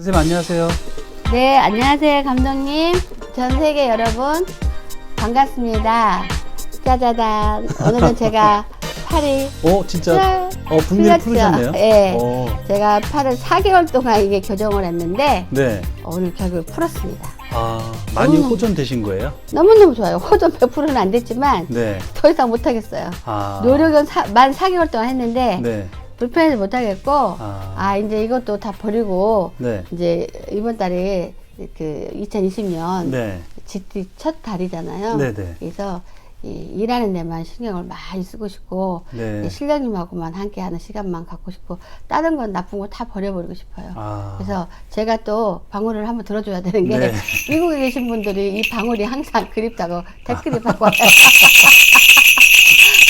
선생님 안녕하세요. 네, 안녕하세요, 감독님. 전 세계 여러분, 반갑습니다. 짜자잔. 오늘은 제가 팔이. 진짜, 붕괴를 풀으셨네요. 네. 제가 팔을 4개월 동안 이게 교정을 했는데, 네. 오늘 결국 풀었습니다. 많이 호전되신 거예요? 너무너무 좋아요. 호전 100%는 안 됐지만, 네. 더 이상 못하겠어요. 노력은 만 4개월 동안 했는데, 네. 불편해서 못하겠고, 이제 이것도 다 버리고, 네. 이제 이번 달에 2020년 네. GT 첫 달이잖아요. 네네. 그래서 일하는 데만 신경을 많이 쓰고 싶고, 네. 실장님하고만 함께 하는 시간만 갖고 싶고, 다른 건 나쁜 거 다 버려버리고 싶어요. 그래서 제가 또 방울을 한번 들어줘야 되는 게, 네. 미국에 계신 분들이 이 방울이 항상 그립다고 댓글이 바꿔요.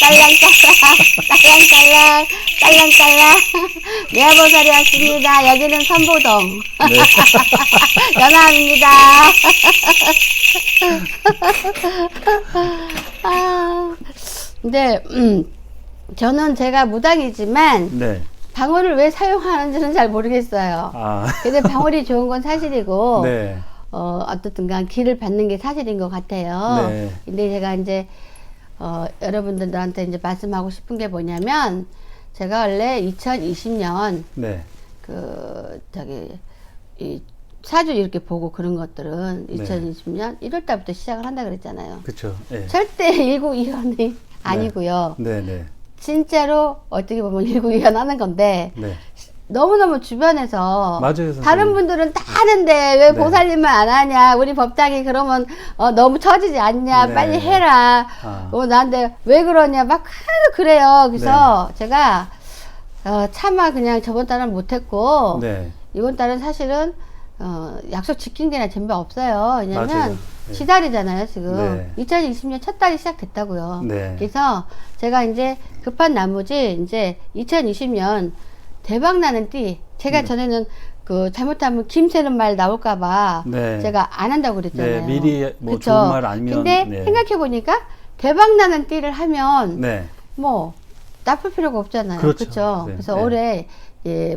딸랑딸랑, 딸랑딸랑, 내아보살이 왔습니다. 여기는 선보동. 네. 연아입니다. 근데, 저는 제가 무당이지만, 네. 방울을 왜 사용하는지는 잘 모르겠어요. 근데 방울이 좋은 건 사실이고, 네. 어떻든 간 기를 받는 게 사실인 것 같아요. 네. 근데 제가 이제, 여러분들한테 이제 말씀하고 싶은 게 뭐냐면, 제가 원래 2020년, 네. 이 사주 이렇게 보고 그런 것들은 네. 2020년 1월 달부터 시작을 한다 그랬잖아요. 그쵸. 네. 절대 일구이연이 아니고요. 네네. 진짜로 어떻게 보면 일구이연 하는 건데, 네. 너무너무 주변에서 맞아요, 선생님. 다른 분들은 다 하는데 왜 네. 보살님만 안 하냐, 우리 법당이 그러면 너무 처지지 않냐, 네. 빨리 해라, 나한테 왜 그러냐 막 하도 그래요. 그래서 제가 차마 그냥 저번 달은 못했고, 네. 이번 달은 사실은 약속 지킨 게나 전혀 없어요. 왜냐면 맞아요. 네. 지달이잖아요 지금. 네. 2020년 첫 달이 시작됐다고요. 네. 그래서 제가 이제 급한 나머지 이제 2020년 대박 나는 띠. 제가 전에는 잘못하면 김새는 말 나올까봐 네. 제가 안 한다고 그랬잖아요. 네. 미리 뭐 그쵸? 좋은 말 아니면. 근데 네. 생각해보니까 대박 나는 띠를 하면 네. 뭐 나쁠 필요가 없잖아요. 그렇죠. 그쵸? 네. 그래서 네. 올해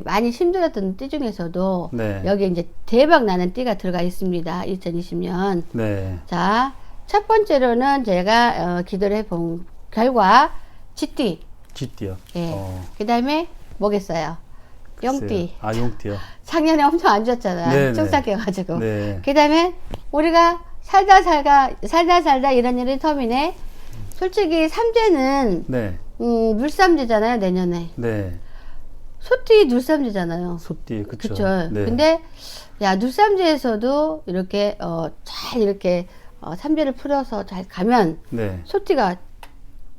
많이 힘들었던 띠 중에서도 네. 여기 이제 대박 나는 띠가 들어가 있습니다. 2020년. 네. 자, 첫 번째로는 제가 기도를 해본 결과 쥐띠. 쥐띠요. 예. 그 다음에 뭐겠어요? 용띠. 용띠요. 작년에 엄청 안 좋았잖아요. 네네. 쪽삭여가지고. 네. 그 다음에 우리가 살다 이런 일이 터미네. 솔직히 삼재는 네. 물삼재잖아요, 내년에. 네. 소띠 눌삼재잖아요. 소띠, 그쵸. 그쵸. 네. 근데, 눌삼재에서도 이렇게, 잘 이렇게, 삼재를 풀어서 잘 가면, 네. 소띠가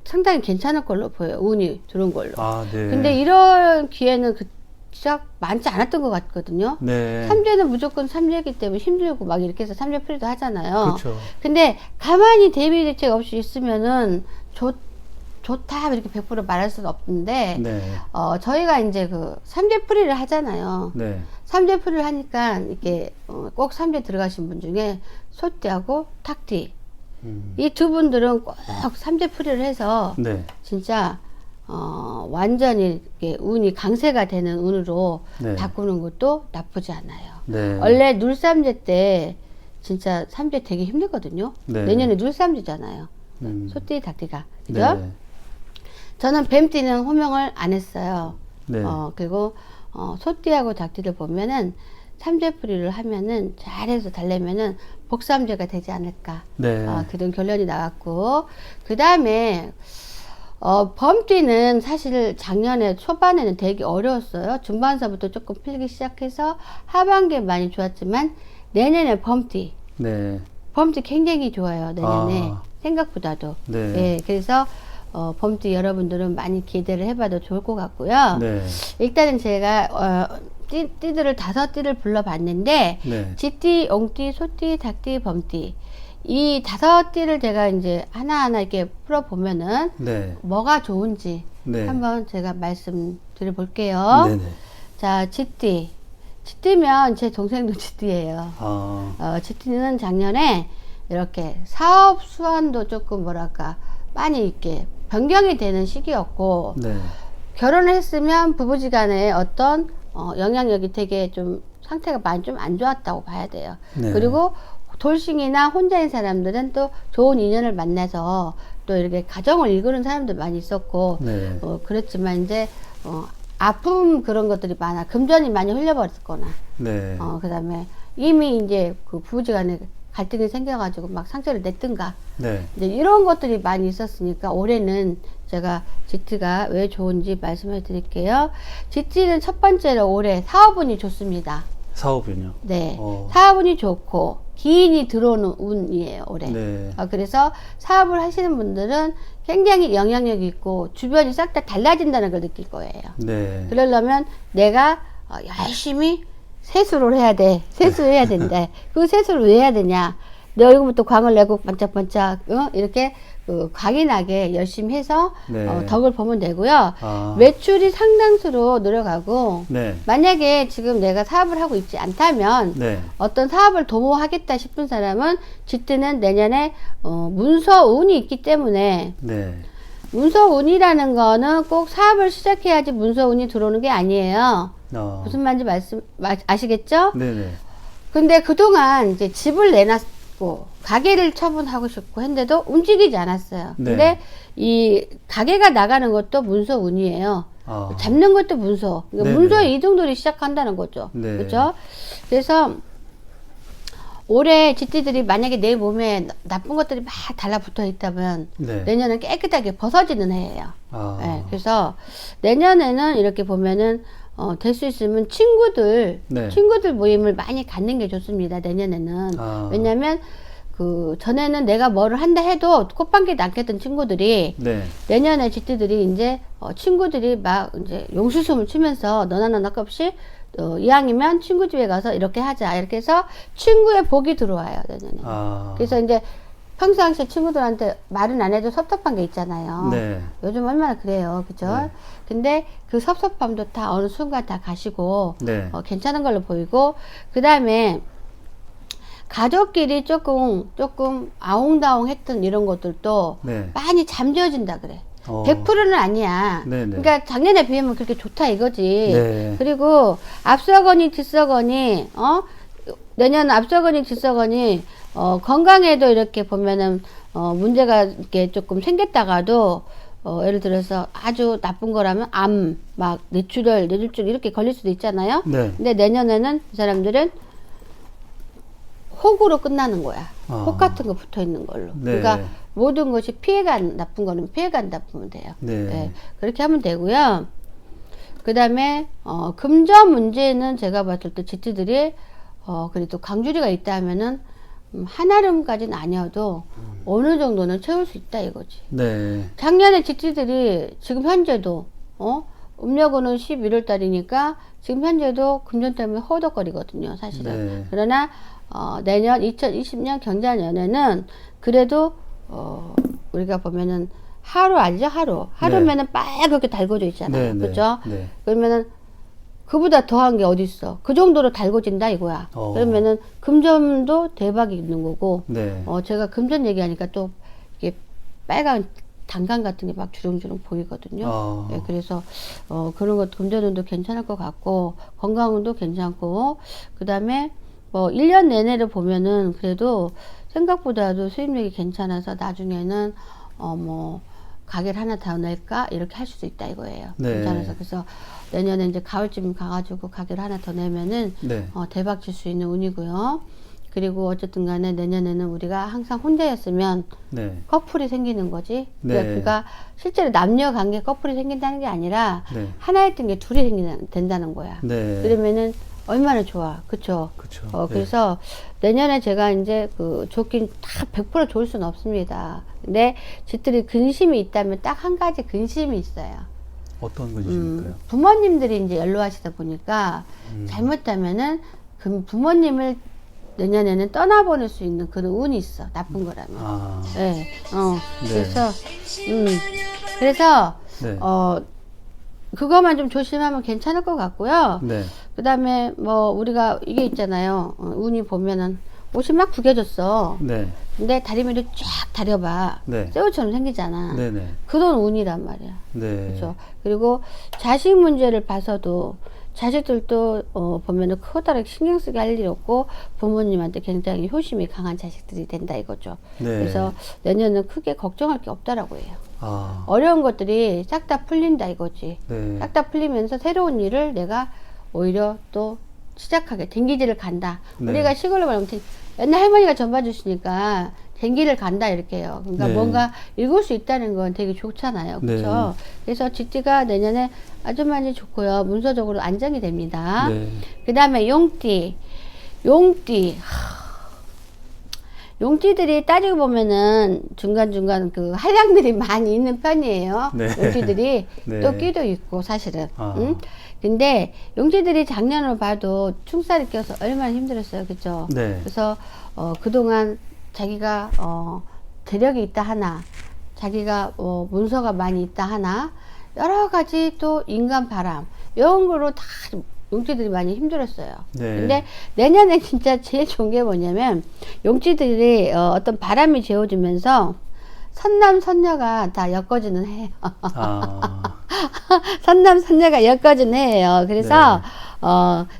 상당히 괜찮을 걸로 보여요. 운이 들어온 걸로. 네. 근데 이런 기회는 시작 많지 않았던 것 같거든요. 네. 삼재는 무조건 삼재이기 때문에 힘들고 막 이렇게 해서 삼재 풀이도 하잖아요. 그쵸. 근데 가만히 대비 대책 없이 있으면은 좋다 이렇게 100% 말할 수는 없는데, 네. 저희가 이제 삼재 풀이를 하잖아요. 네. 삼재 풀이를 하니까 이렇게 꼭 삼재 들어가신 분 중에 소띠하고 탁띠 이 두 분들은 꼭 삼재 풀이를 해서 네. 진짜 완전히 이렇게 운이 강세가 되는 운으로 네. 바꾸는 것도 나쁘지 않아요. 네. 원래 눌삼재 때 진짜 삼재 되게 힘들거든요. 네. 내년에 눌삼재잖아요. 소띠 닭띠가. 그죠? 네. 저는 뱀띠는 호명을 안 했어요. 네. 그리고 소띠하고 닭띠를 보면은 삼재풀이를 하면은 잘해서 달래면은 복삼재가 되지 않을까. 네. 그런 결론이 나왔고, 그 다음에 범띠는 사실 작년에 초반에는 되게 어려웠어요. 중반서부터 조금 풀리기 시작해서 하반기에 많이 좋았지만 내년에 범띠 굉장히 좋아요. 내년에 생각보다도. 네. 예, 그래서 범띠 여러분들은 많이 기대를 해봐도 좋을 것 같고요. 네. 일단은 제가 띠들을 5띠를 불러봤는데, 네. 쥐띠, 옹띠, 소띠, 닭띠, 범띠 이 5띠를 제가 이제 하나하나 이렇게 풀어보면은 네. 뭐가 좋은지 네. 한번 제가 말씀드려 볼게요. 네네. 자, 쥐띠면 제 동생도 쥐띠예요. 쥐띠는 작년에 이렇게 사업 수완도 조금 뭐랄까 많이 이렇게 변경이 되는 시기였고, 네. 결혼을 했으면 부부지간에 어떤 영향력이 되게 좀 상태가 많이 좀 안 좋았다고 봐야 돼요. 네. 그리고 돌싱이나 혼자인 사람들은 또 좋은 인연을 만나서 또 이렇게 가정을 이루는 사람들 많이 있었고, 네. 그렇지만 이제, 아픔 그런 것들이 많아. 금전이 많이 흘려버렸거나, 네. 그 다음에 이미 이제 그 부부지간에 갈등이 생겨가지고 막 상처를 냈든가, 네. 이제 이런 것들이 많이 있었으니까 올해는 제가 GT가 왜 좋은지 말씀해 드릴게요. GT는 첫 번째로 올해 사업운이 좋습니다. 사업은요? 네. 사업운이 좋고, 기인이 들어오는 운이에요, 올해. 네. 그래서 사업을 하시는 분들은 굉장히 영향력이 있고, 주변이 싹 다 달라진다는 걸 느낄 거예요. 네. 그러려면 내가 열심히 세수를 해야 돼. 세수해야 된대. 그 세수를 왜 해야 되냐? 내 얼굴부터 광을 내고 반짝반짝, 이렇게 강인하게 열심히 해서 네. 덕을 보면 되고요. 매출이 상당수로 늘어가고, 네. 만약에 지금 내가 사업을 하고 있지 않다면 네. 어떤 사업을 도모하겠다 싶은 사람은 GT는 내년에 문서운이 있기 때문에, 네. 문서운이라는 거는 꼭 사업을 시작해야지 문서운이 들어오는 게 아니에요. 무슨 말인지 아시겠죠? 네네. 근데 그동안 이제 집을 내놨고 가게를 처분하고 싶고 했는데도 움직이지 않았어요. 네. 근데 이 가게가 나가는 것도 문서운이에요. 잡는 것도 문서. 그러니까 문서의 이동들이 시작한다는 거죠. 네. 그렇죠? 그래서 올해 GT들이 만약에 내 몸에 나쁜 것들이 막 달라붙어 있다면 네. 내년은 깨끗하게 벗어지는 해예요. 네, 그래서 내년에는 이렇게 보면은 될 수 있으면 친구들 모임을 많이 갖는 게 좋습니다. 내년에는. 왜냐면 그 전에는 내가 뭐를 한다 해도 꽃방귀도 안 꼈던 친구들이 내년에 GT들이 이제 친구들이 막 이제 용수숨을 치면서 너나 없이 이왕이면 친구 집에 가서 이렇게 하자 이렇게 해서 친구의 복이 들어와요. 내년에. 그래서 이제 평상시에 친구들한테 말은 안 해도 섭섭한 게 있잖아요. 네. 요즘 얼마나 그래요. 그죠? 네. 근데 그 섭섭함도 다 어느 순간 다 가시고 네. 괜찮은 걸로 보이고, 그 다음에 가족끼리 조금 아웅다웅 했던 이런 것들도 많이 잠재워진다 그래. 100%는 아니야. 네네. 그러니까 작년에 비하면 그렇게 좋다 이거지. 네. 그리고 앞서거니 뒤서거니, 내년 앞서거니 뒤서거니, 건강에도 이렇게 보면은, 문제가 이렇게 조금 생겼다가도, 예를 들어서 아주 나쁜 거라면 암, 막 뇌출혈, 뇌졸중 이렇게 걸릴 수도 있잖아요. 네. 근데 내년에는 이 사람들은 혹으로 끝나는 거야. 혹 같은 거 붙어 있는 걸로. 네. 그러니까 모든 것이 나쁜 거는 피해간다 보면 돼요. 네. 네. 그렇게 하면 되고요. 그 다음에, 금전 문제는 제가 봤을 때 GT들이, 그래도 강주리가 있다 하면은, 한아름까지는 아니어도 어느 정도는 채울 수 있다 이거지. 네. 작년에 GT들이 지금 현재도, 음력으로는 11월 달이니까 지금 현재도 금전 때문에 허덕거리거든요, 사실은. 네. 그러나, 내년 2020년 경자년에는 그래도, 우리가 보면은 하루 아니죠, 하루. 하루면은 빨갛게 달궈져 있잖아요. 그죠? 네. 그러면은 그보다 더한 게 어디 있어? 그 정도로 달궈진다 이거야. 그러면은 금전도 대박이 있는 거고. 네. 제가 금전 얘기하니까 또 이게 빨간 단감 같은 게 막 주렁주렁 보이거든요. 네, 그래서 그런 것 금전운도 괜찮을 것 같고, 건강운도 괜찮고, 그 다음에 뭐 1년 내내를 보면은 그래도 생각보다도 수입력이 괜찮아서 나중에는 뭐 가게를 하나 더 낼까 이렇게 할 수도 있다 이거예요. 네. 괜찮아서. 그래서 내년에 이제 가을쯤 가가지고 가게를 하나 더 내면은 대박 칠 수 있는 운이고요. 그리고 어쨌든 간에 내년에는 우리가 항상 혼자였으면 커플이 생기는 거지. 그러니까 실제로 남녀 관계 커플이 생긴다는 게 아니라 하나였던 게 둘이 된다는 거야. 그러면은 얼마나 좋아. 그쵸? 그래서 내년에 제가 이제 좋긴 다 100% 좋을 수는 없습니다. 근데 집들이 근심이 있다면 딱 한 가지 근심이 있어요. 어떤 근심일까요? 부모님들이 이제 연로하시다 보니까 잘못하면은 그 부모님을 내년에는 떠나보낼 수 있는 그런 운이 있어. 나쁜 거라면. 네. 그래서 그것만 좀 조심하면 괜찮을 것 같고요. 그 다음에 뭐 우리가 이게 있잖아요. 운이 보면은 옷이 막 구겨졌어. 근데 다리미를 쫙 다려봐. 새우처럼 생기잖아. 그건 운이란 말이야. 그렇죠. 그리고 자식 문제를 봐서도 자식들도 보면은 커다랗게 신경 쓰게 할 일이 없고 부모님한테 굉장히 효심이 강한 자식들이 된다 이거죠. 네. 그래서 내년은 크게 걱정할 게 없다라고 해요. 아. 어려운 것들이 싹 다 풀린다 이거지. 네. 싹 다 풀리면서 새로운 일을 내가 오히려 또 시작하게 댕기지를 간다. 네. 우리가 시골로 말하면 옛날 할머니가 전봐 주시니까 댕기를 간다 이렇게 해요. 그러니까 네. 뭔가 읽을 수 있다는 건 되게 좋잖아요. 그렇죠? 네. 그래서 직지가 내년에 아주 많이 좋고요. 문서적으로 안정이 됩니다. 네. 그 다음에 용띠. 용띠들이 따지고 보면은 중간중간 그 한량들이 많이 있는 편이에요. 네. 용띠들이 네. 또 끼도 있고 사실은. 아. 응? 근데 용띠들이 작년을 봐도 충살이 껴서 얼마나 힘들었어요. 그죠? 네. 그래서 그동안 자기가 대력이 있다 하나, 자기가 문서가 많이 있다 하나, 여러 가지 또 인간 바람 이런 거로 다 용띠들이 많이 힘들었어요. 네. 근데 내년에 진짜 제일 좋은 게 뭐냐면 용띠들이 어떤 바람이 재워지면서 선남 선녀가 다 엮어지는 해예요. 아. 선남 선녀가 엮어지는 해예요. 그래서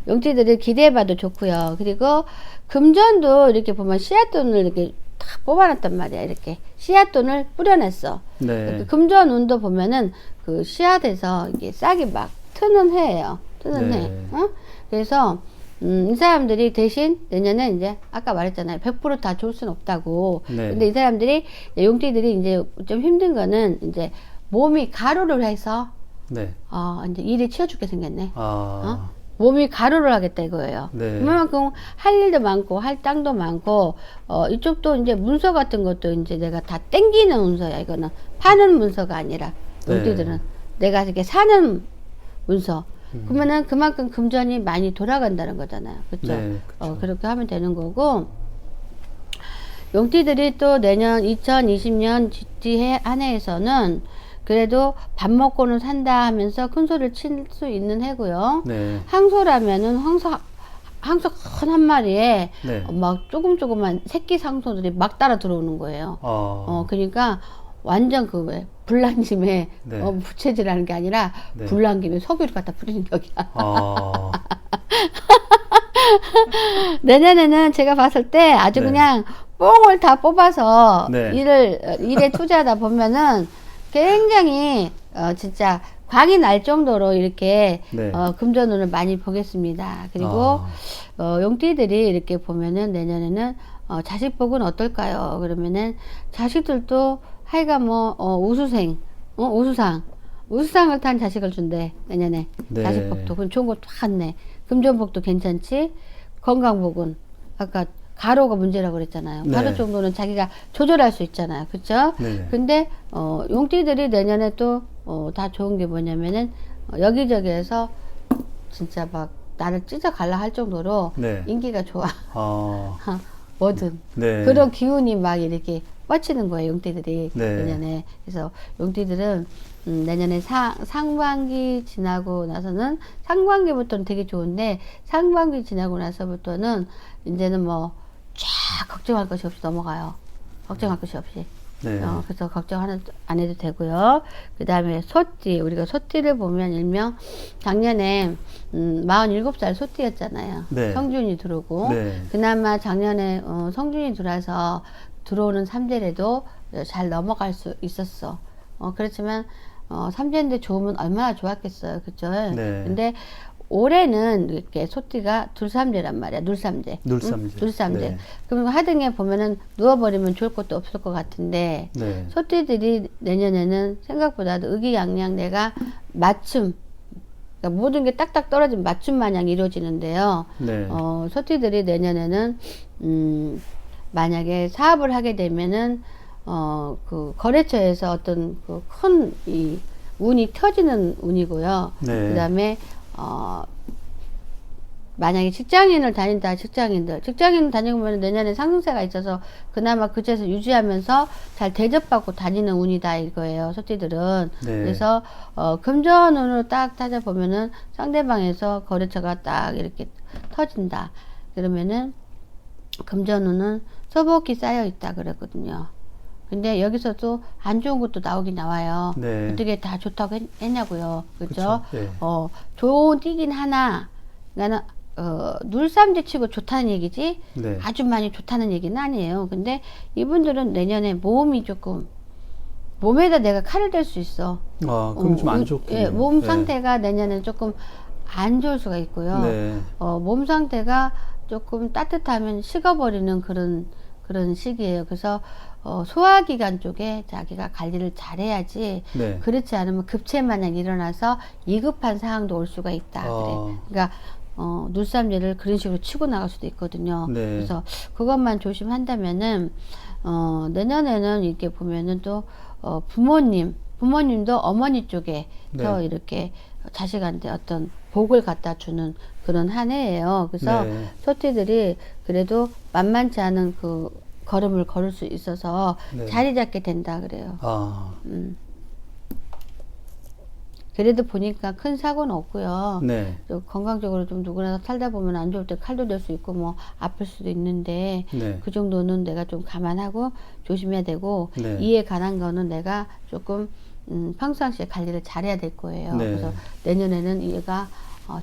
용띠들을 기대해봐도 좋고요. 그리고 금전도 이렇게 보면 씨앗돈을 이렇게 딱 뽑아놨단 말이야. 이렇게 씨앗돈을 뿌려냈어. 네. 금전 운도 보면은 그 씨앗에서 이게 싹이 막 트는 해예요. 트는 네. 해. 어? 그래서 이 사람들이 대신 내년에 이제 아까 말했잖아요. 100% 다 좋을 순 없다고. 네. 근데 이 사람들이 용띠들이 이제 좀 힘든 거는 이제 몸이 가루를 해서 네. 이제 일이 치여 죽게 생겼네. 아. 몸이 가루를 하겠다 이거예요. 네. 그만큼 할 일도 많고 할 땅도 많고 이쪽도 이제 문서 같은 것도 이제 내가 다 땡기는 문서야. 이거는 파는 문서가 아니라 용띠들은 네. 내가 이렇게 사는 문서. 그러면은 그만큼 금전이 많이 돌아간다는 거잖아요. 그렇죠? 네, 그렇죠. 그렇게 하면 되는 거고 용띠들이 또 내년 2020년 GT 한 해에서는 그래도 밥 먹고는 산다 하면서 큰 소리를 칠 수 있는 해고요. 네. 항소라면은 항소 큰 한 마리에 네. 막 조금만 새끼 상소들이 막 따라 들어오는 거예요. 그러니까 완전 그 왜 불난짐에 네. 부채질하는 게 아니라 네. 불난 김에 석유를 갖다 뿌리는 격이야. 아. 내년에는 제가 봤을 때 아주 네. 그냥 뽕을 다 뽑아서 네. 일에 투자하다 보면은 굉장히 진짜 광이 날 정도로 이렇게 네. 금전운을 많이 보겠습니다. 그리고 용띠들이 이렇게 보면은 내년에는 자식복은 어떨까요? 그러면은 자식들도 하여간 뭐 우수상을 탄 자식을 준대 내년에. 네. 자식복도 그럼 좋은 거 다 네. 금전복도 괜찮지. 건강복은 아까 가로가 문제라고 그랬잖아요. 네. 가로 정도는 자기가 조절할 수 있잖아요. 그쵸? 네. 근데 용띠들이 내년에 또 다 좋은 게 뭐냐면은 여기저기에서 진짜 막 나를 찢어갈라 할 정도로 네. 인기가 좋아. 아. 뭐든 네. 그런 기운이 막 이렇게 뻗치는 거예요. 용띠들이 네. 내년에. 그래서 용띠들은 내년에 상반기 지나고 나서는 상반기부터는 되게 좋은데 상반기 지나고 나서부터는 이제는 뭐 쫙 걱정할 것이 없이 넘어가요. 걱정할 것이 없이. 네. 그래서 걱정 안 해도 되고요. 그 다음에 소띠. 우리가 소띠를 보면 일명 작년에 47살 소띠였잖아요. 네. 성준이 들어오고. 네. 그나마 작년에 성준이 들어와서 들어오는 삼재래도 잘 넘어갈 수 있었어. 그렇지만 삼재인데 좋으면 얼마나 좋았겠어요. 그죠? 네. 근데 올해는 이렇게 소띠가 둘삼재란 말이야. 눌삼재. 눌삼재. 둘삼재. 네. 그리고 하등에 보면은 누워버리면 좋을 것도 없을 것 같은데 네. 소띠들이 내년에는 생각보다도 의기양양 내가 맞춤, 그러니까 모든 게 딱딱 떨어진 맞춤 마냥 이루어지는데요. 네. 소띠들이 내년에는 만약에 사업을 하게 되면은 그 거래처에서 어떤 그 큰 이 운이 터지는 운이고요. 네. 그다음에 만약에 직장인을 다닌다, 직장인을 다니고 보면 내년에 상승세가 있어서 그나마 그제서 유지하면서 잘 대접받고 다니는 운이다 이거예요, 소띠들은. 네. 그래서 금전운으로 딱 따져보면은 상대방에서 거래처가 딱 이렇게 터진다. 그러면은 금전운은 소복이 쌓여 있다 그랬거든요. 근데 여기서도 안 좋은 것도 나오긴 나와요. 네. 어떻게 다 좋다고 했냐고요. 그죠? 그쵸. 예. 좋은 띠긴 하나, 나는, 눌삼지 치고 좋다는 얘기지, 네. 아주 많이 좋다는 얘기는 아니에요. 근데 이분들은 내년에 몸이 조금, 몸에다 내가 칼을 댈 수 있어. 그럼 좀 안 좋겠네요. 예, 몸 네. 상태가 내년에는 조금 안 좋을 수가 있고요. 네. 몸 상태가 조금 따뜻하면 식어버리는 그런 시기예요. 그래서 소화기관 쪽에 자기가 관리를 잘해야지. 네. 그렇지 않으면 급체마냥 일어나서 위급한 상황도 올 수가 있다. 그래. 그러니까 눈쌈지를 그런 식으로 치고 나갈 수도 있거든요. 네. 그래서 그것만 조심한다면은 내년에는 이렇게 보면은 또 부모님도 어머니 쪽에 더 네. 이렇게 자식한테 어떤 복을 갖다 주는 그런 한 해예요. 그래서 네. 소띠들이 그래도 만만치 않은 그 걸음을 걸을 수 있어서 네. 자리 잡게 된다 그래요. 아. 그래도 보니까 큰 사고는 없고요. 네. 또 건강적으로 좀 누구나 살다 보면 안 좋을 때 칼도 될 수 있고 뭐 아플 수도 있는데 네. 그 정도는 내가 좀 감안하고 조심해야 되고 네. 이에 관한 거는 내가 조금 평상시에 관리를 잘해야 될 거예요. 네. 그래서 내년에는 얘가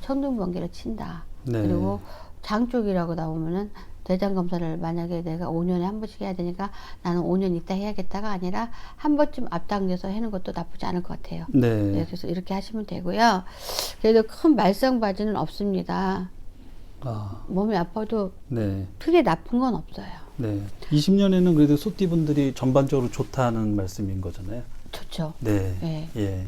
천둥번개를 친다. 네. 그리고 장 쪽이라고 나오면은 대장 검사를 만약에 내가 5년에 한 번씩 해야 되니까 나는 5년 있다 해야겠다가 아니라 한 번쯤 앞당겨서 하는 것도 나쁘지 않을 것 같아요. 네. 네, 그래서 이렇게 하시면 되고요. 그래도 큰 말썽바지는 없습니다. 몸이 아파도 네. 크게 나쁜 건 없어요. 네. 20년에는 그래도 소띠분들이 전반적으로 좋다는 말씀인 거잖아요. 좋죠. 네. 네. 예.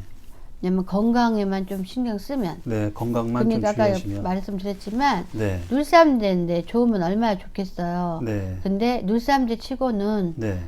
왜냐면 건강에만 좀 신경 쓰면. 네. 건강만 그러니까 좀 아까 주의하시면. 말씀드렸지만 네. 눌삼제인데 좋으면 얼마나 좋겠어요. 네. 근데 눌삼제 치고는 네.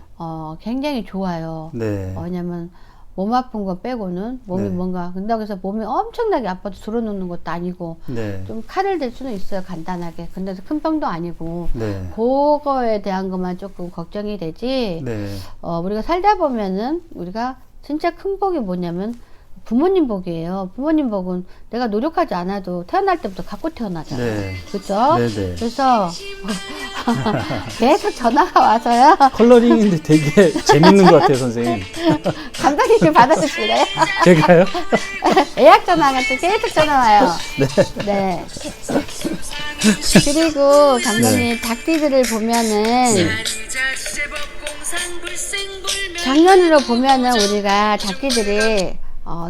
굉장히 좋아요. 네. 왜냐면 몸 아픈 거 빼고는 몸이 네. 뭔가 근다고 해서 몸이 엄청나게 아파도 들어놓는 것도 아니고 네. 좀 칼을 댈 수는 있어요. 간단하게. 근데 큰 병도 아니고 네. 그거에 대한 것만 조금 걱정이 되지. 네. 우리가 살다 보면은 우리가 진짜 큰 복이 뭐냐면 부모님 복이에요. 부모님 복은 내가 노력하지 않아도 태어날 때부터 갖고 태어나잖아요. 네. 그렇죠? 네네. 그래서 계속 전화가 와서요. 컬러링인데 되게 재밌는 것 같아요, 선생님. 감독님이 받아주시래요. 제가요? 예약 전화가 또 계속 전화 와요. 네. 네. 그리고 감독님 닭띠들을 보면은 작년으로 보면은 우리가 닭띠들이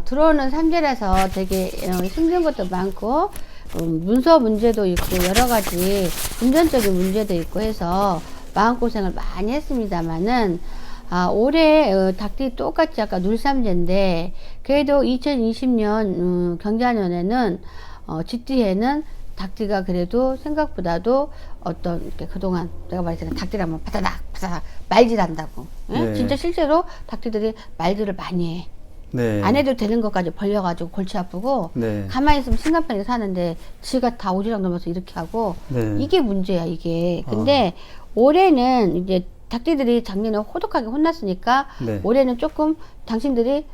들어오는 삼재라서 되게 힘든 것도 많고 문서 문제도 있고 여러 가지 금전적인 문제도 있고 해서 마음고생을 많이 했습니다만은 올해 닭띠 똑같이 아까 눌삼재인데 그래도 2020년 경자년에는 쥐띠에는 닭띠가 그래도 생각보다도 어떤 이렇게 그동안 내가 말했잖아요. 닭띠라면 바다닥 말질한다고. 네? 진짜 실제로 닭띠들이 말들을 많이 해. 네. 안 해도 되는 것까지 벌려가지고 골치 아프고 네. 가만히 있으면 심각하게 사는데 지가 다 오지랖 넘어서 이렇게 하고 네. 이게 문제야 이게. 근데 올해는 이제 닭띠들이 작년에 호독하게 혼났으니까 네. 올해는 조금 당신들이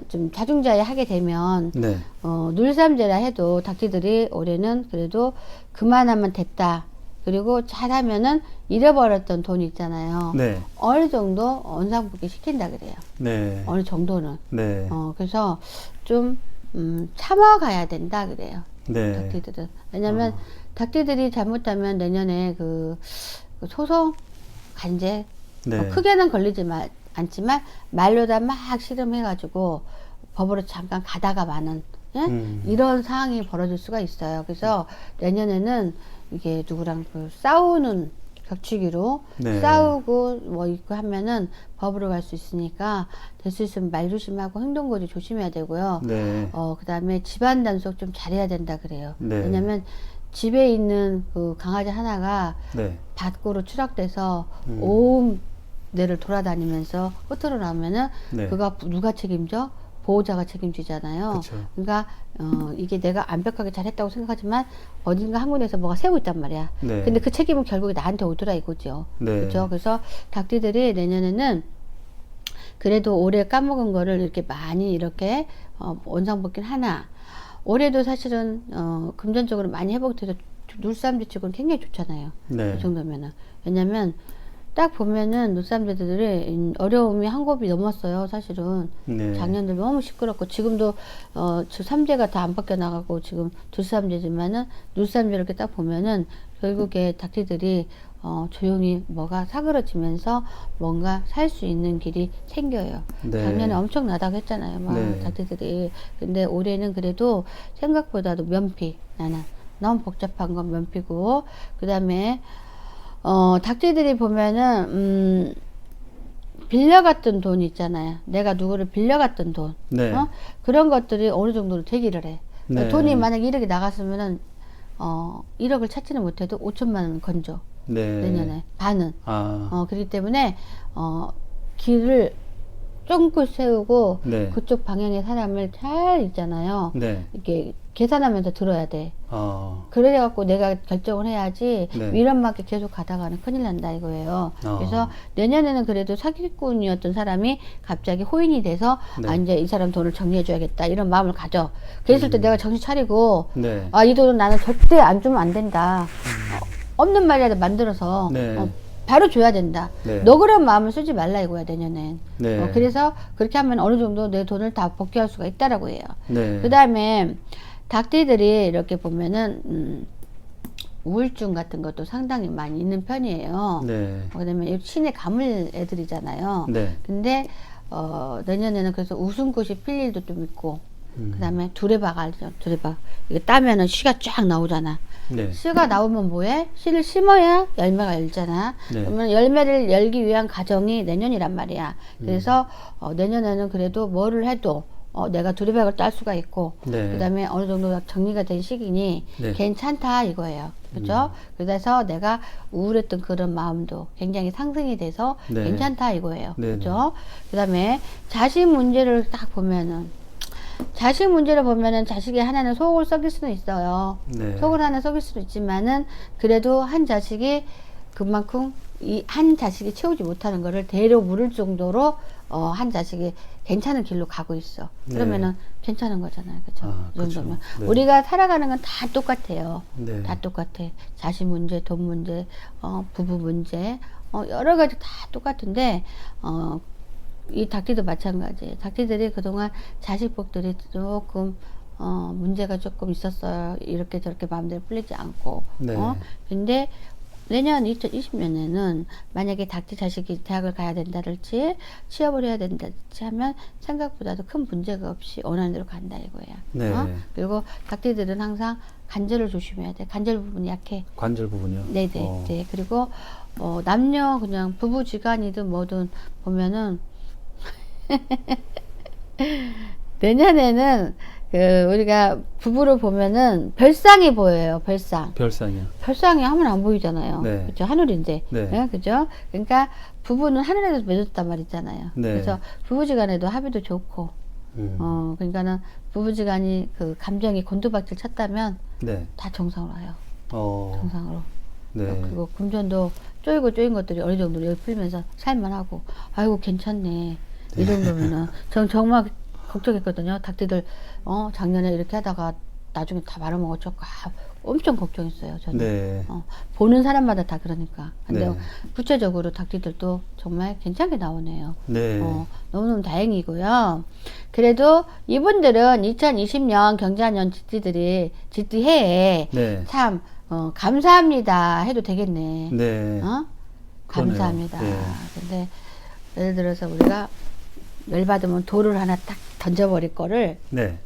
좀 자중자애하게 되면 네. 눌삼재라 해도 닭띠들이 올해는 그래도 그만하면 됐다. 그리고 잘하면은 잃어버렸던 돈 있잖아요. 네. 어느 정도 원상복귀 시킨다 그래요. 네. 어느 정도는. 네. 그래서 좀 참아가야 된다 그래요. 네. 닭띠들은. 왜냐면 닭띠들이 잘못하면 내년에 그 소송 간제 네. 크게는 걸리지 않지만 말로다 막 실험해가지고 법으로 잠깐 가다가 마는 이런 상황이 벌어질 수가 있어요. 그래서 내년에는 이게 누구랑 그 싸우는 격치기로 네. 싸우고 뭐 있고 하면은 법으로 갈 수 있으니까 될 수 있으면 말 조심하고 행동거리 조심해야 되고요. 네. 그 다음에 집안 단속 좀 잘해야 된다 그래요. 네. 왜냐면 집에 있는 그 강아지 하나가 네. 밖으로 추락돼서 온 데를 돌아다니면서 끝으로 나오면은 네. 그가 누가 책임져? 보호자가 책임지잖아요. 그쵸. 그러니까 이게 내가 완벽하게 잘했다고 생각하지만 어딘가 한 군데서 뭐가 새고 있단 말이야. 네. 근데 그 책임은 결국에 나한테 오더라 이거죠. 네. 그렇죠. 그래서 닭띠들이 내년에는 그래도 올해 까먹은 거를 이렇게 많이 이렇게 원상복귀를 하나. 올해도 사실은 금전적으로 많이 회복돼서 눌삼지 치고는 굉장히 좋잖아요. 네. 그 정도면은. 왜냐면 딱 보면은 노삼재들이 어려움이 한 곱이 넘었어요, 사실은. 네. 작년들 너무 시끄럽고, 지금도, 저 삼재가 다 안 바뀌어 나가고, 지금 두삼재지만은, 누삼재 이렇게 딱 보면은, 결국에 닭띠들이, 조용히 뭐가 사그러지면서 뭔가 살 수 있는 길이 생겨요. 네. 작년에 엄청나다고 했잖아요, 막, 네. 닭띠들이. 근데 올해는 그래도 생각보다도 면피, 나는. 너무 복잡한 건 면피고, 그 다음에, 닭띠들이 보면은, 빌려갔던 돈 있잖아요. 내가 누구를 빌려갔던 돈. 네. 그런 것들이 어느 정도로 되기를 해. 네. 돈이 만약 1억이 나갔으면은, 1억을 찾지는 못해도 5천만 원 건져. 네. 내년에. 반은. 아. 그렇기 때문에, 길을 쫑긋 세우고, 네. 그쪽 방향의 사람을 잘 있잖아요. 네. 이렇게 계산하면서 들어야 돼. 그래갖고 내가 결정을 해야지 네. 미련 맞게 계속 가다가는 큰일 난다 이거예요. 그래서 내년에는 그래도 사기꾼이었던 사람이 갑자기 호인이 돼서 네. 아 이제 이 사람 돈을 정리해줘야겠다 이런 마음을 가져. 그랬을 때 내가 정신 차리고 네. 아 이 돈은 나는 절대 안 주면 안 된다. 없는 말이라도 만들어서 네. 바로 줘야 된다. 네. 너 그런 마음을 쓰지 말라 이거야 내년엔. 네. 그래서 그렇게 하면 어느 정도 내 돈을 다 복귀할 수가 있다라고 해요. 네. 그 다음에 닭띠들이 이렇게 보면은 우울증 같은 것도 상당히 많이 있는 편이에요. 네. 그다음에 신의 가물 애들이잖아요. 네. 근데 내년에는 그래서 웃음꽃이 필 일도 좀 있고, 그다음에 두레박 알죠? 두레박 이거 따면은 씨가 쫙 나오잖아. 네. 씨가 나오면 뭐해? 씨를 심어야 열매가 열잖아. 네. 그러면 열매를 열기 위한 과정이 내년이란 말이야. 그래서 내년에는 그래도 뭐를 해도 내가 두리박을 딸 수가 있고, 네. 그 다음에 어느 정도 정리가 된 시기니 네. 괜찮다 이거예요. 그죠? 그래서 내가 우울했던 그런 마음도 굉장히 상승이 돼서 네. 괜찮다 이거예요. 네. 그죠? 그 다음에 자식 문제를 딱 보면은, 자식 문제를 보면은 자식이 하나는 속을 썩일 수는 있어요. 네. 속을 하나 썩일 수도 있지만은 그래도 한 자식이 그만큼 이 한 자식이 채우지 못하는 거를 대로 물을 정도로 한 자식이 괜찮은 길로 가고 있어. 그러면은 네. 괜찮은 거잖아요. 그죠? 아, 이 정도면. 그쵸. 네. 우리가 살아가는 건 다 똑같아요. 네. 다 똑같아. 자식 문제, 돈 문제, 부부 문제, 여러 가지 다 똑같은데, 이 닭띠도 마찬가지예요. 닭띠들이 그동안 자식복들이 조금 문제가 조금 있었어요. 이렇게 저렇게 마음대로 풀리지 않고. 네. 근데 내년 2020년에는 만약에 닭띠 자식이 대학을 가야 된다랄지 취업을 해야 된다랄지 하면 생각보다도 큰 문제가 없이 원하는 대로 간다 이거야. 네. 그리고 닭띠들은 항상 관절을 조심해야 돼. 관절 부분이 약해. 관절 부분이요? 네네. 네. 그리고 남녀 그냥 부부지간이든 뭐든 보면은 내년에는 우리가 부부를 보면은 별상이 보여요. 별상. 별상이요. 별상이 하면 안 보이잖아요. 네. 그죠? 하늘인데. 네. 네, 그죠? 그러니까 부부는 하늘에서 맺었단 말이잖아요. 네. 그래서 부부지간에도 합의도 좋고, 그러니까는 부부지간이 그 감정이 곤두박질 쳤다면 네. 다 정상으로 와요. 정상으로. 네. 그리고 금전도 쪼인 것들이 어느 정도 열 풀면서 살만하고, 아이고 괜찮네. 이 정도면은 전 정말 걱정했거든요. 닭띠들 작년에 이렇게 하다가 나중에 다 말아먹었죠. 엄청 걱정했어요. 저는. 네. 보는 사람마다 다 그러니까. 근데 네. 구체적으로 닭띠들도 정말 괜찮게 나오네요. 네. 너무너무 다행이고요. 그래도 이분들은 2020년 경자년 쥐띠해에 네. 참 감사합니다 해도 되겠네. 네. 감사합니다. 네. 근데 예를 들어서 우리가 열받으면 돌을 하나 딱 던져버릴 거를 네.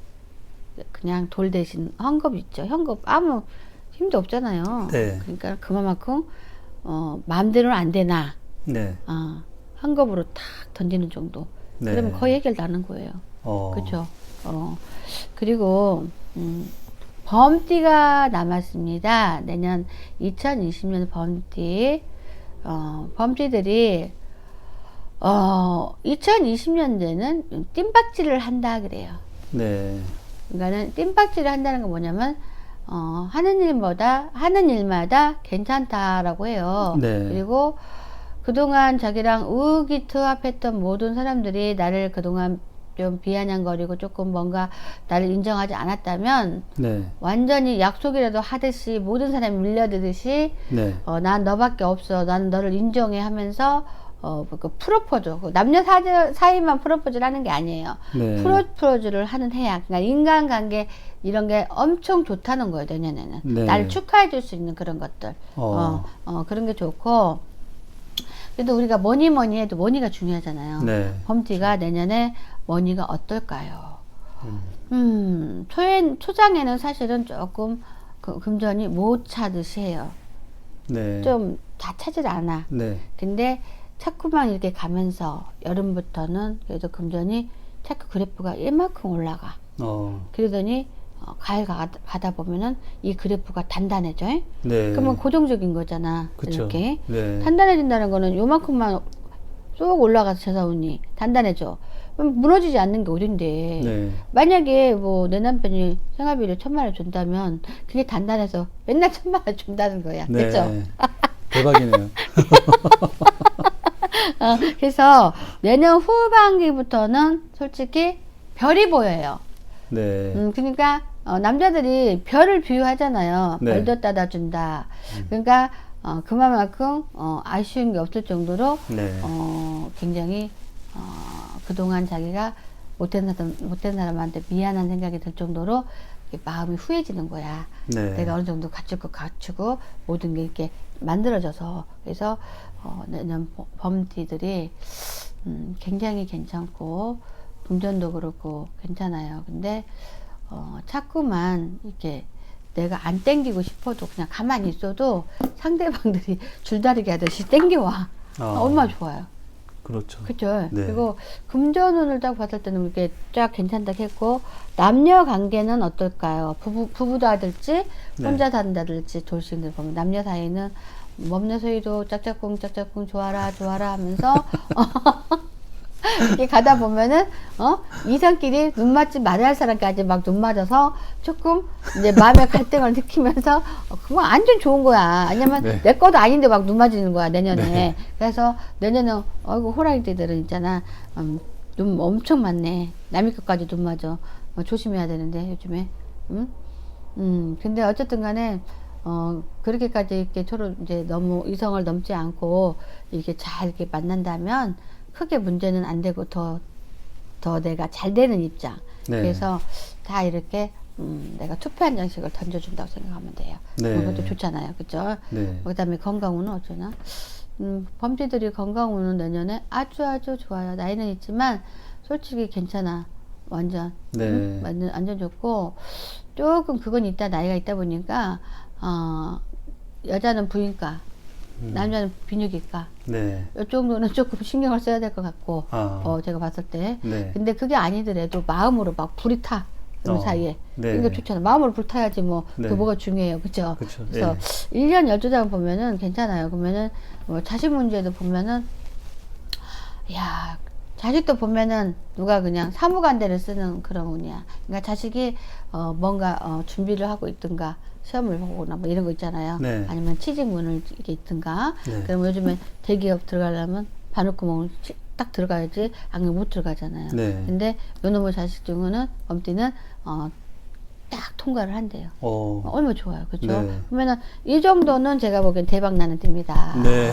그냥 돌 대신 헝겊 있죠. 헝겊 아무 힘도 없잖아요. 네. 그러니까 그만큼 마음대로는 안 되나 네. 헝겊으로 탁 던지는 정도. 네. 그러면 거의 해결나는 거예요. 그렇죠. 그리고 범띠가 남았습니다. 내년 2020년 범띠. 범띠들이 2020년대는 뜀박질을 한다 그래요. 네. 그러니까는 뜀박질을 한다는 건 뭐냐면 하는 일마다 괜찮다라고 해요. 네. 그리고 그동안 자기랑 의기투합했던 모든 사람들이 나를 그동안 좀 비아냥거리고 조금 뭔가 나를 인정하지 않았다면 네. 완전히 약속이라도 하듯이 모든 사람이 밀려들듯이 네. 난 너밖에 없어. 난 너를 인정해 하면서 그 프로포즈, 남녀 사이만 프로포즈를 하는 게 아니에요. 네. 프로포즈를 하는 해야. 그러니까 인간관계 이런 게 엄청 좋다는 거예요, 내년에는. 네. 나를 축하해 줄 수 있는 그런 것들. 그런 게 좋고. 그래도 우리가 뭐니 해도 머니가 중요하잖아요. 네. 범띠가 내년에 머니가 어떨까요? 초장에는 사실은 조금 금전이 못 차듯이 해요. 네. 좀 다 차질 않아. 네. 근데 자꾸만 이렇게 가면서 여름부터는 그래도 금전이 자꾸 그래프가 이만큼 올라가. 그러더니 가을 가다 보면은 이 그래프가 단단해져. 네. 그러면 고정적인 거잖아. 그쵸. 이렇게. 네. 단단해진다는 거는 요만큼만 쏙 올라가서 재사운이 단단해져. 그럼 무너지지 않는 게 어딘데. 네. 만약에 뭐 내 남편이 생활비를 1,000만 원 준다면 그게 단단해서 맨날 1,000만 원 준다는 거야. 네. 그렇죠? 대박이네요. 그래서 내년 후반기부터는 솔직히 별이 보여요. 네. 그러니까 남자들이 별을 비유하잖아요. 네. 별도 따다 준다. 그러니까 그만큼 아쉬운 게 없을 정도로 네. 굉장히 그동안 자기가 못된 사람한테 미안한 생각이 들 정도로 마음이 후해지는 거야. 네. 내가 어느 정도 갖출 거 갖추고 모든 게 이렇게 만들어져서. 그래서 내년 범띠들이 굉장히 괜찮고 금전도 그렇고 괜찮아요. 근데 자꾸만 이렇게 내가 안 땡기고 싶어도 그냥 가만히 있어도 상대방들이 줄다리기 하듯이 땡겨와. 얼마나 좋아요. 그렇죠. 그렇죠. 네. 그리고 금전운을 딱 봤을 때는 이렇게 쫙 괜찮다 했고, 남녀 관계는 어떨까요? 부부다 될지 혼자 산다든지 돌싱들 보면 남녀 사이는 몸내 소리도 짝짝꿍 좋아라 하면서 이렇게 가다 보면은 이성끼리 눈 맞지 말아야 할 사람까지 막 눈 맞아서 조금 이제 마음의 갈등을 느끼면서 그건 완전 좋은 거야. 왜냐면 네. 내 것도 아닌데 막 눈 맞이는 거야 내년에. 네. 그래서 내년에 호랑이띠들은 있잖아, 눈 엄청 많네. 남의 것까지 눈 맞아. 조심해야 되는데 요즘에. 근데 어쨌든 간에 그렇게까지 이렇게 서로 이제 너무 이성을 넘지 않고 이렇게 잘 이렇게 만난다면 크게 문제는 안 되고 더 내가 잘 되는 입장. 네. 그래서 다 이렇게 내가 투표한 장식을 던져준다고 생각하면 돼요. 네. 그것도 좋잖아요, 그렇죠? 네. 그다음에 건강운은 어쩌나? 범띠들이 건강운은 내년에 아주 좋아요. 나이는 있지만 솔직히 괜찮아. 완전. 네. 완전 좋고, 조금 그건 나이가 있다 보니까 여자는 부인과 남자는 비뇨기과. 네. 이 정도는 조금 신경을 써야 될 것 같고, 제가 봤을 때. 네. 근데 그게 아니더라도 마음으로 막 불이 타. 그 사이에. 네. 그러니까 좋잖아. 마음으로 불타야지 뭐, 네. 그 뭐가 중요해요. 그죠? 그쵸. 그래서 1년 12장 보면은 괜찮아요. 그러면은 뭐 자식 문제도 보면은, 야, 자식도 보면은 누가 그냥 사무관대를 쓰는 그런 운이야. 그러니까 자식이 뭔가 준비를 하고 있든가, 시험을 보거나 뭐 이런 거 있잖아요. 네. 아니면 취직문을 이렇게 있든가. 네. 그러면 요즘에 대기업 들어가려면 바늘구멍을 딱 들어가야지 안 그러면 못 들어가잖아요. 네. 근데 요놈의 자식 중에는 범띠는 딱 통과를 한대요. 얼마나 좋아요. 그죠? 네. 그러면은 이 정도는 제가 보기엔 대박 나는 띠입니다. 네.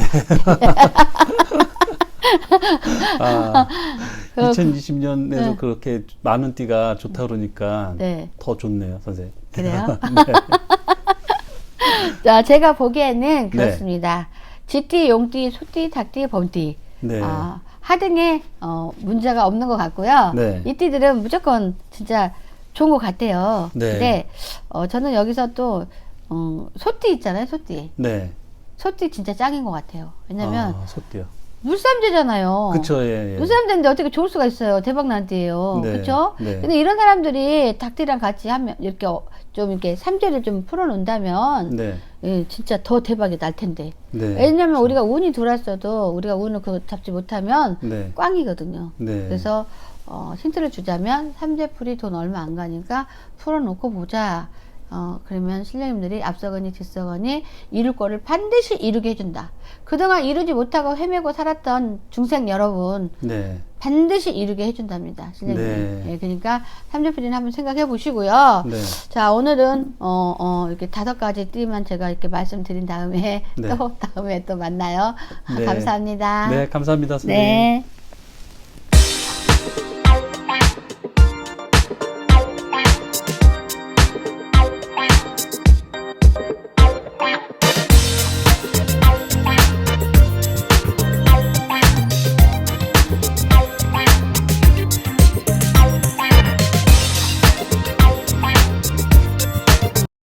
2020년에도 네. 그렇게 많은 띠가 좋다 그러니까 네. 더 좋네요, 선생님. 그래요? 네. 자, 제가 보기에는 그렇습니다. 쥐띠, 용띠, 소띠, 닭띠, 범띠. 네. 하등에 문제가 없는 것 같고요. 네. 이 띠들은 무조건 진짜 좋은 것 같아요. 네. 근데 저는 여기서 또 소띠 있잖아요, 소띠. 네. 소띠 진짜 짱인 것 같아요. 왜냐면 소띠요. 물삼재잖아요. 그쵸, 예. 물삼재인데 어떻게 좋을 수가 있어요. 대박 난 띠예요. 네. 그쵸? 네. 근데 이런 사람들이 닭띠랑 같이 하면 이렇게 좀 이렇게 삼재를 좀 풀어놓는다면 네. 예, 진짜 더 대박이 날 텐데. 네. 왜냐면 우리가 운이 들어왔어도 우리가 운을 잡지 못하면 네. 꽝이거든요. 네. 그래서 힌트를 주자면 삼재풀이 돈 얼마 안 가니까 풀어놓고 보자. 그러면 신령님들이 앞서거니 뒤서거니 이룰 거를 반드시 이루게 해준다. 그동안 이루지 못하고 헤매고 살았던 중생 여러분, 네. 반드시 이루게 해준답니다. 실장님. 네. 예, 그러니까 삼재필인 한번 생각해 보시고요. 네. 자, 오늘은 이렇게 5가지 띠만 제가 이렇게 말씀드린 다음에 네. 또 다음에 또 만나요. 네. 감사합니다. 네, 감사합니다, 선생님. 네.